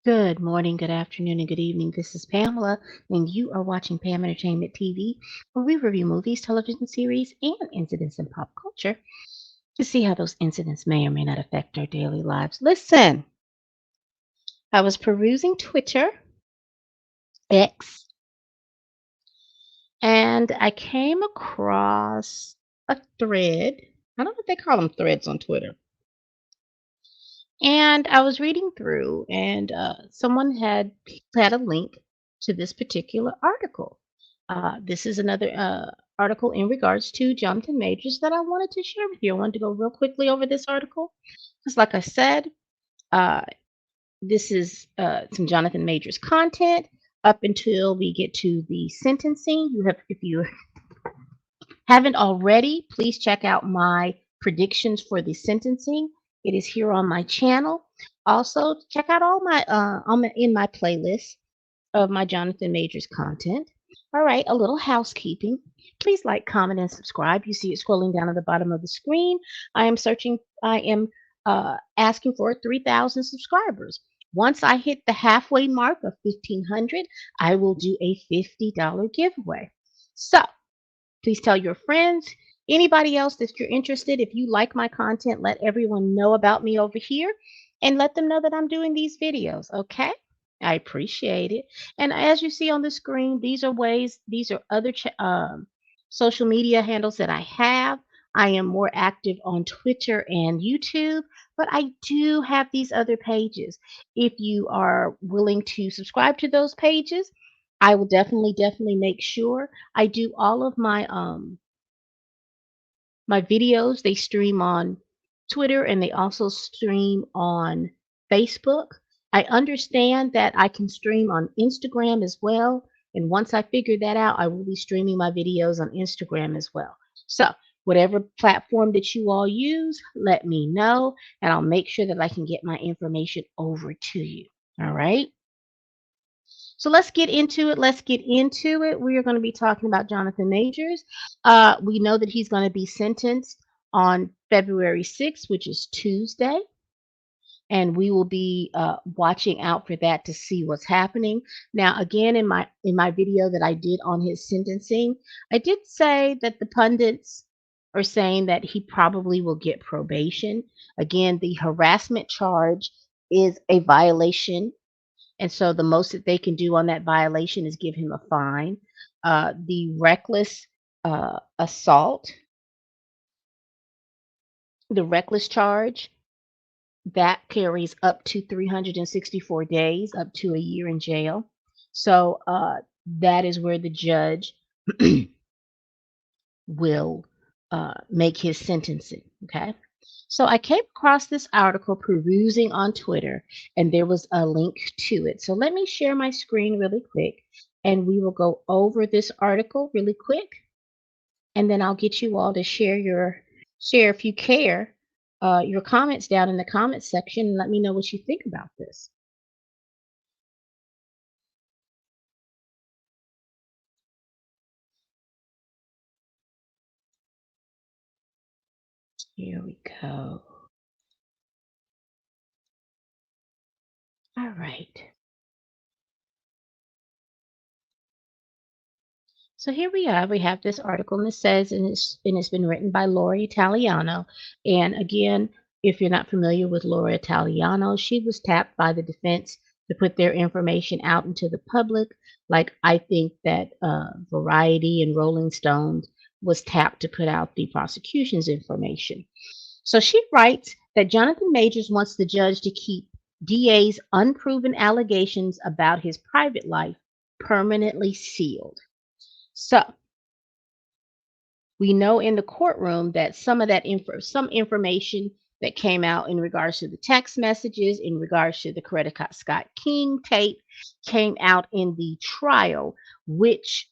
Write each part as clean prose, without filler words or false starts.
Good morning, good afternoon, and good evening. This is Pamela, and you are watching Pam Entertainment TV, where we review movies, television series, and incidents in pop culture to see how those incidents may or may not affect our daily lives. Listen, I was perusing Twitter, X, and I came across a thread. I don't know if they call them threads on Twitter. And I was reading through, and someone had a link to this particular article. This is another article in regards to Jonathan Majors that I wanted to share with you. I wanted to go real quickly over this article because, like I said, uh, this is some Jonathan Majors content up until we get to the sentencing. If you haven't already, please check out my predictions for the sentencing. It is here on my channel. Also, check out all my in my playlist of my Jonathan Majors content. All right, a little housekeeping. Please like, comment, and subscribe. You see it scrolling down at the bottom of the screen. I am asking for 3,000 subscribers. Once I hit the halfway mark of 1,500, I will do a $50 giveaway. So please tell your friends, anybody else that you're interested. If you like my content, let everyone know about me over here and let them know that I'm doing these videos, okay? I appreciate it. And as you see on the screen, these are other social media handles that I have. I am more active on Twitter and YouTube, but I do have these other pages. If you are willing to subscribe to those pages, I will definitely make sure I do all of my videos. They stream on Twitter and they also stream on Facebook. I understand that I can stream on Instagram as well. And once I figure that out, I will be streaming my videos on Instagram as well. So, whatever platform that you all use, let me know and I'll make sure that I can get my information over to you. All right. So let's get into it. Let's get into it. We are going to be talking about Jonathan Majors. We know that he's going to be sentenced on February 6th, which is Tuesday, and we will be watching out for that to see what's happening. Now, again, in my video that I did on his sentencing, I did say that the pundits are saying that he probably will get probation. Again, the harassment charge is a violation, and so the most that they can do on that violation is give him a fine. The reckless assault, the reckless charge, that carries up to 364 days, up to a year in jail. So that is where the judge will make his sentencing. Okay. So I came across this article perusing on Twitter, and there was a link to it. So let me share my screen really quick, and we will go over this article really quick, and then I'll get you all to share if you care your comments down in the comments section, and let me know what you think about this. Here we go. All right. So here we are. We have this article, and it says, and it's been written by Laura Italiano. And again, if you're not familiar with Laura Italiano, she was tapped by the defense to put their information out into the public. Like I think that Variety and Rolling Stones was tapped to put out the prosecution's information. So she writes that Jonathan Majors wants the judge to keep DA's unproven allegations about his private life permanently sealed. So we know in the courtroom that some information that came out in regards to the text messages, in regards to the Coretta Scott King tape, came out in the trial, which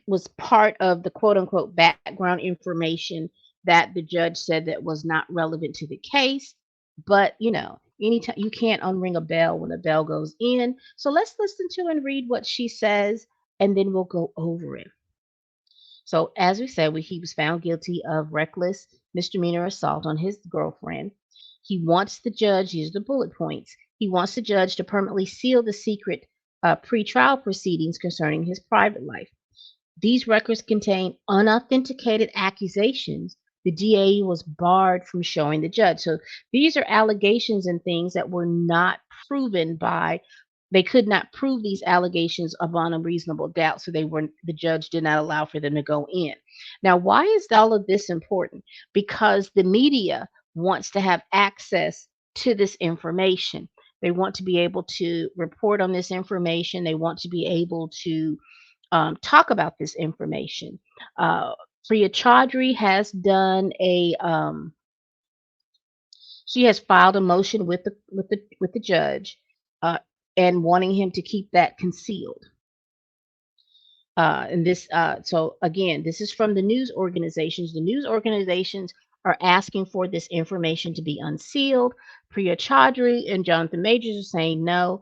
was part of the quote unquote background information that the judge said that was not relevant to the case. But anytime you can't unring a bell when a bell goes in. So let's listen to and read what she says, and then we'll go over it. So, as we said, he was found guilty of reckless misdemeanor assault on his girlfriend. He wants the judge, these are the bullet points. He wants the judge to permanently seal the secret pretrial proceedings concerning his private life. These records contain unauthenticated accusations the DA was barred from showing the judge. So these are allegations and things that were not proven by they could not prove these allegations upon a reasonable doubt, so the judge did not allow for them to go in. Now, why is all of this important? Because the media wants to have access to this information. They want to be able to report on this information. They want to be able to talk about this information. Uh, Priya Chaudhry has done a she has filed a motion with the judge uh, and wanting him to keep that concealed. And this so again, this is from the news organizations. The news organizations are asking for this information to be unsealed. Priya Chaudhry and Jonathan Majors are saying no.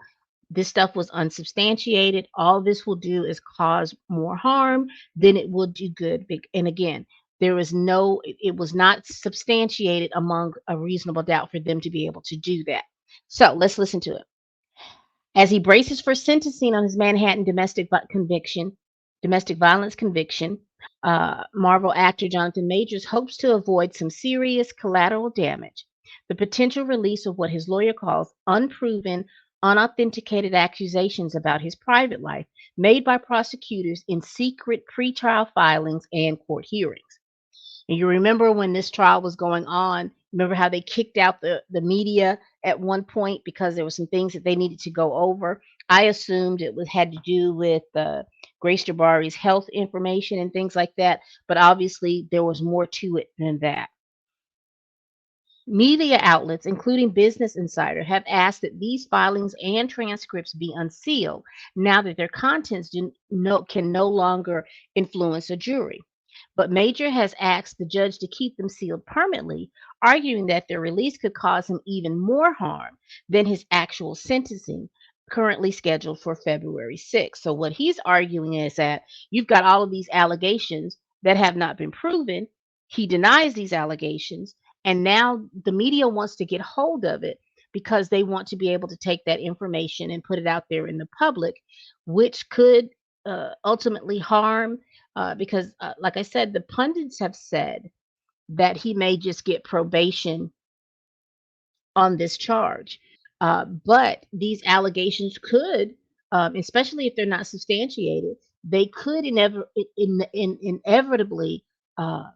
This stuff was unsubstantiated. All this will do is cause more harm than it will do good. And again, there is no, it was not substantiated among a reasonable doubt for them to be able to do that. So let's listen to it. As he braces for sentencing on his Manhattan domestic violence conviction, Marvel actor Jonathan Majors hopes to avoid some serious collateral damage. The potential release of what his lawyer calls unproven, unauthenticated accusations about his private life made by prosecutors in secret pretrial filings and court hearings. And you remember when this trial was going on, remember how they kicked out the media at one point because there were some things that they needed to go over. I assumed it was had to do with Grace Jabari's health information and things like that, but obviously there was more to it than that. Media outlets, including Business Insider, have asked that these filings and transcripts be unsealed now that their contents can no longer influence a jury. But Major has asked the judge to keep them sealed permanently, arguing that their release could cause him even more harm than his actual sentencing, currently scheduled for February 6th. So, what he's arguing is that you've got all of these allegations that have not been proven. He denies these allegations, and now the media wants to get hold of it because they want to be able to take that information and put it out there in the public, which could ultimately harm because, like I said, the pundits have said that he may just get probation on this charge. But these allegations could, especially if they're not substantiated, they could inevitably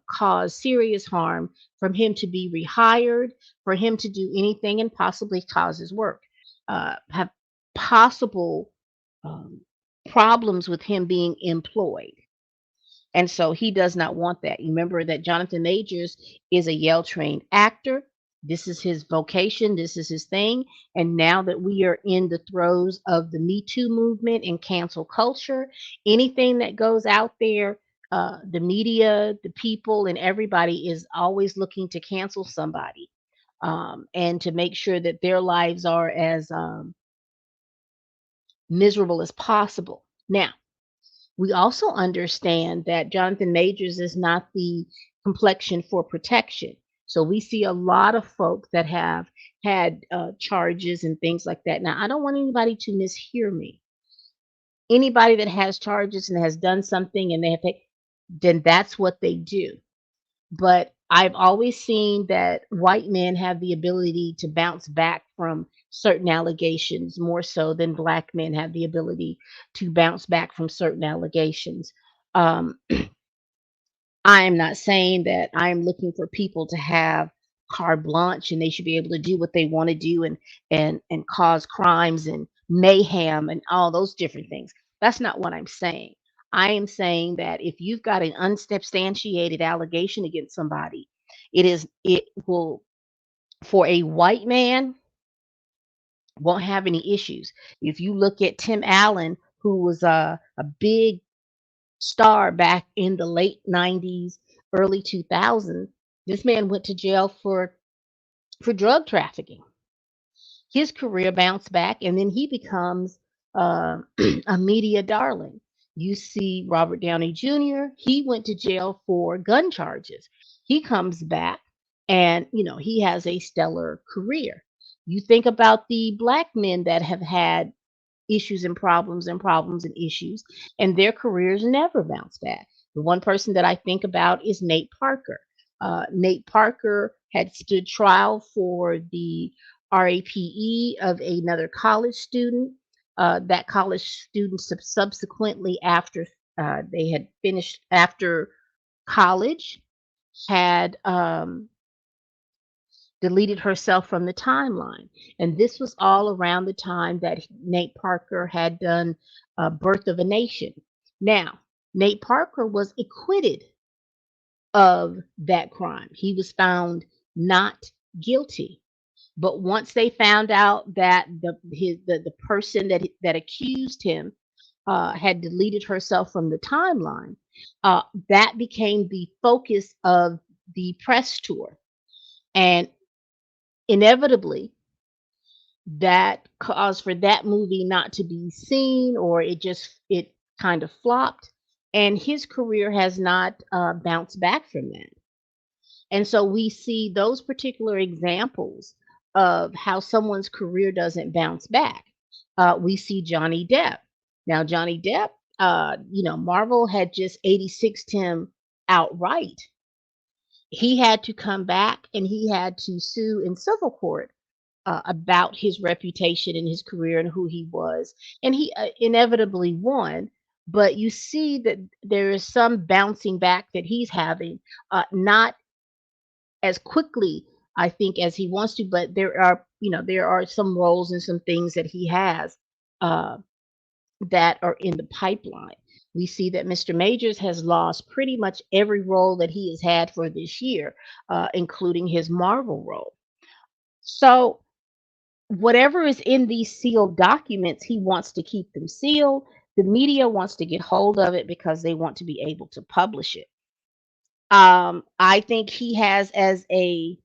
cause serious harm from him to be rehired, for him to do anything and possibly cause his work. Have possible um, problems with him being employed. And so he does not want that. You remember that Jonathan Majors is a Yale trained actor. This is his vocation, this is his thing. And now that we are in the throes of the Me Too movement and cancel culture, anything that goes out there, the media, the people, and everybody is always looking to cancel somebody and to make sure that their lives are as miserable as possible. Now, we also understand that Jonathan Majors is not the complexion for protection. So we see a lot of folks that have had charges and things like that. Now, I don't want anybody to mishear me. Anybody that has charges and has done something and then that's what they do. But I've always seen that white men have the ability to bounce back from certain allegations more so than black men have the ability to bounce back from certain allegations. Um, I am not saying that I am looking for people to have carte blanche and they should be able to do what they want to do and cause crimes and mayhem and all those different things. That's not what I'm saying. I am saying that if you've got an unsubstantiated allegation against somebody, it will for a white man won't have any issues. If you look at Tim Allen, who was a big star back in the late 90s, early 2000s. This man went to jail for drug trafficking. His career bounced back, and then he becomes a media darling. You see Robert Downey Jr., he went to jail for gun charges. He comes back And, he has a stellar career. You think about the black men that have had issues and problems and issues, and their careers never bounce back. The one person that I think about is Nate Parker. Nate Parker had stood trial for the RAPE of another college student. That college student subsequently, after they had finished after college, had deleted herself from the timeline. And this was all around the time that Nate Parker had done Birth of a Nation. Now, Nate Parker was acquitted of that crime. He was found not guilty. But once they found out that the person that accused him had deleted herself from the timeline, that became the focus of the press tour. And inevitably, that caused for that movie not to be seen, or it kind of flopped, and his career has not bounced back from that. And so we see those particular examples of how someone's career doesn't bounce back. We see Johnny Depp. Now, Johnny Depp, Marvel had just 86'd him outright. He had to come back and he had to sue in civil court about his reputation and his career and who he was. And he inevitably won. But you see that there is some bouncing back that he's having, not as quickly, I think, as he wants to. But there are some roles and some things that he has uh, that are in the pipeline. We see that Mr. Majors has lost pretty much every role that he has had for this year, including his Marvel role. So whatever is in these sealed documents, he wants to keep them sealed. The media wants to get hold of it because they want to be able to publish it. I think he has, as a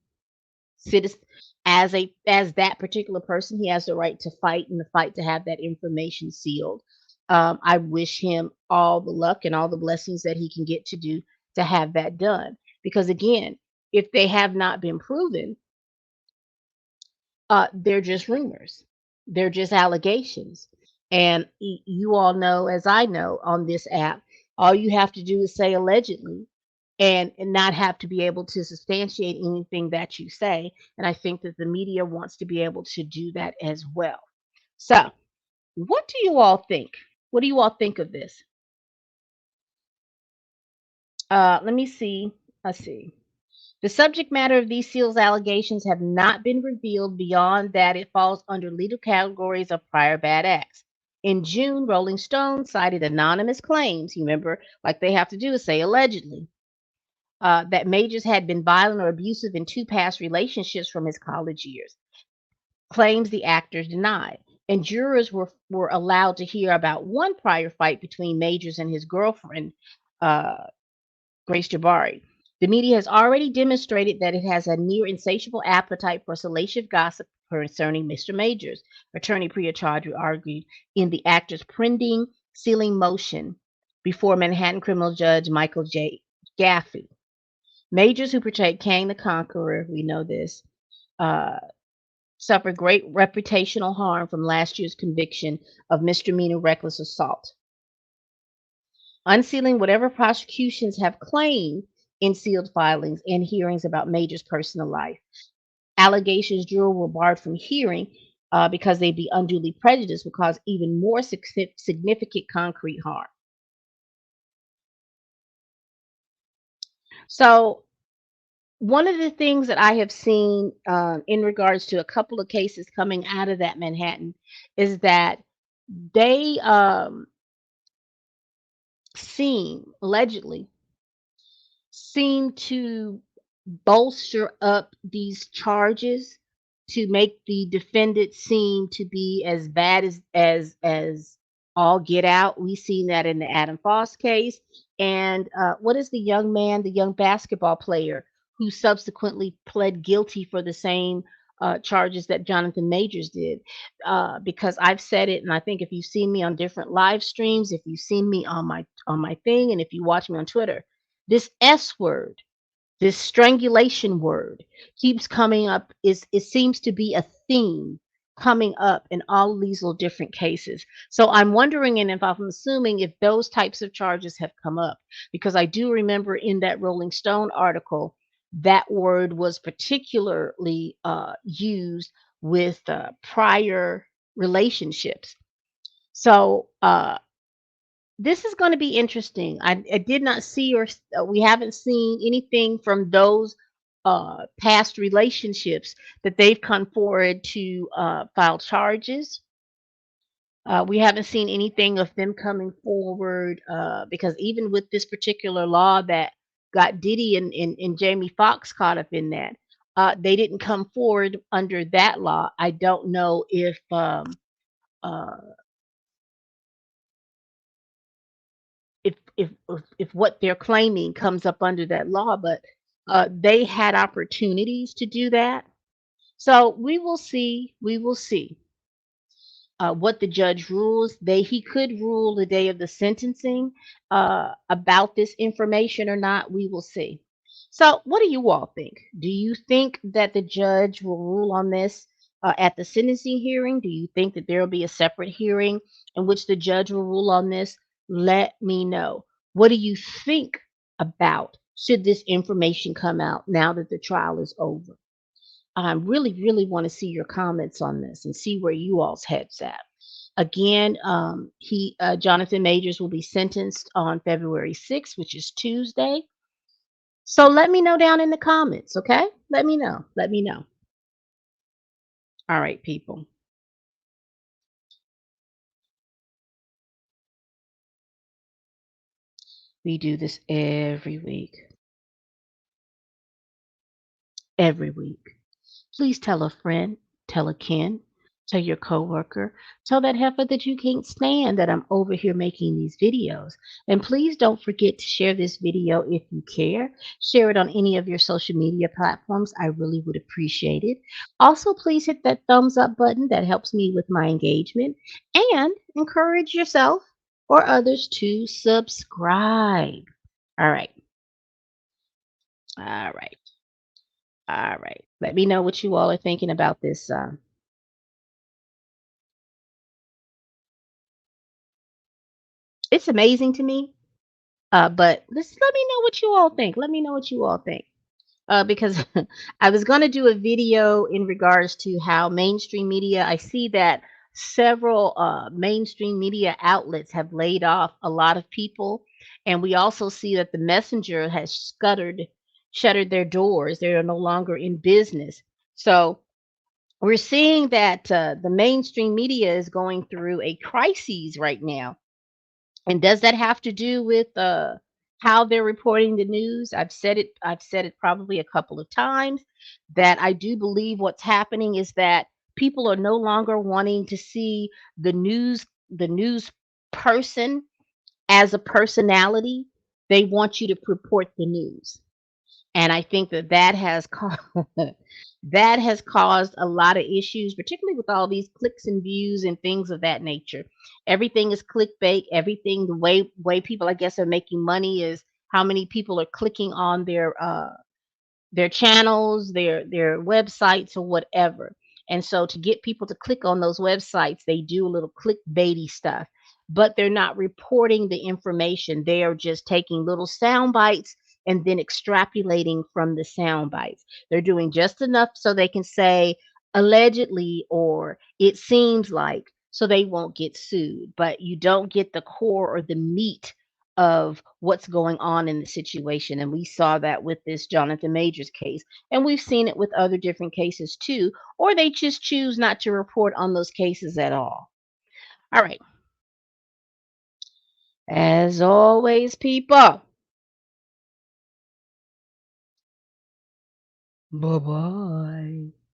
citizen, as that particular person, he has the right to fight and the fight to have that information sealed. I wish him all the luck and all the blessings that he can get to do to have that done. Because again, if they have not been proven, they're just rumors. They're just allegations. And you all know, as I know on this app, all you have to do is say allegedly, and not have to be able to substantiate anything that you say. And I think that the media wants to be able to do that as well. So, what do you all think? What do you all think of this? Let me see. Let's see. The subject matter of these seals allegations have not been revealed beyond that it falls under legal categories of prior bad acts. In June, Rolling Stone cited anonymous claims, you remember, like they have to do is say allegedly, that Majors had been violent or abusive in two past relationships from his college years, claims the actors denied. And jurors were allowed to hear about one prior fight between Majors and his girlfriend, uh, Grace Jabari. The media has already demonstrated that it has a near insatiable appetite for salacious gossip concerning Mr. Majors, attorney Priya Chaudhry argued in the actor's pending sealing motion before Manhattan criminal judge Michael J. Gaffey. Majors, who portrayed Kang the Conqueror, we know this, uh, suffered great reputational harm from last year's conviction of misdemeanor reckless assault. Unsealing whatever prosecutions have claimed in sealed filings and hearings about Major's personal life. Allegations jurors were barred from hearing because they'd be unduly prejudiced would cause even more significant concrete harm. So, one of the things that I have seen in regards to a couple of cases coming out of that Manhattan is that they allegedly seem to bolster up these charges to make the defendant seem to be as bad as all get out. We've seen that in the Adam Foss case. And what is the young basketball player who subsequently pled guilty for the same charges that Jonathan Majors did? Because I've said it, and I think if you've seen me on different live streams, if you've seen me on my thing, and if you watch me on Twitter, this S word This strangulation word keeps coming up. Is It seems to be a theme coming up in all of these little different cases. So I'm wondering, and if I'm assuming, if those types of charges have come up, because I do remember in that Rolling Stone article that word was particularly used with prior relationships. So this is going to be interesting. I did not see, or we haven't seen anything from those past relationships that they've come forward to file charges. We haven't seen anything of them coming forward because even with this particular law that got Diddy and Jamie Foxx caught up in that, they didn't come forward under that law. I don't know uh, if what they're claiming comes up under that law, but they had opportunities to do that. So we will see. We will see what the judge rules. He could rule the day of the sentencing about this information or not. We will see. So, what do you all think? Do you think that the judge will rule on this at the sentencing hearing? Do you think that there will be a separate hearing in which the judge will rule on this? Let me know. What do you think about should this information come out now that the trial is over? I really, really want to see your comments on this and see where you all's heads at. Again, he Jonathan Majors will be sentenced on February 6th, which is Tuesday. So let me know down in the comments, okay? Let me know. Let me know. All right, people. We do this every week. Every week. Please tell a friend, tell a kin, tell your coworker, tell that heifer that you can't stand that I'm over here making these videos. And please don't forget to share this video if you care. Share it on any of your social media platforms. I really would appreciate it. Also, please hit that thumbs up button. That helps me with my engagement. And encourage yourself or others to subscribe. All right. All right. All right. Let me know what you all are thinking about this. It's amazing to me. But let me know what you all think. Let me know what you all think. Because I was going to do a video in regards to how mainstream media, I see that several mainstream media outlets have laid off a lot of people. And we also see that the messenger has shuttered their doors. They are no longer in business. So we're seeing that the mainstream media is going through a crisis right now, and does that have to do with how they're reporting the news? I've said it probably a couple of times that I do believe what's happening is that people are no longer wanting to see the news person as a personality. They want you to purport the news. And I think that that has caused a lot of issues, particularly with all these clicks and views and things of that nature. Everything is clickbait. Everything, the way people, I guess, are making money is how many people are clicking on their channels, their websites or whatever. And so to get people to click on those websites, they do a little clickbaity stuff, but they're not reporting the information. They are just taking little sound bites and then extrapolating from the sound bites. They're doing just enough so they can say allegedly or it seems like, so they won't get sued. But you don't get the core or the meat of what's going on in the situation. And we saw that with this Jonathan Majors case. And we've seen it with other different cases too, or they just choose not to report on those cases at all. All right. As always, people. Bye bye.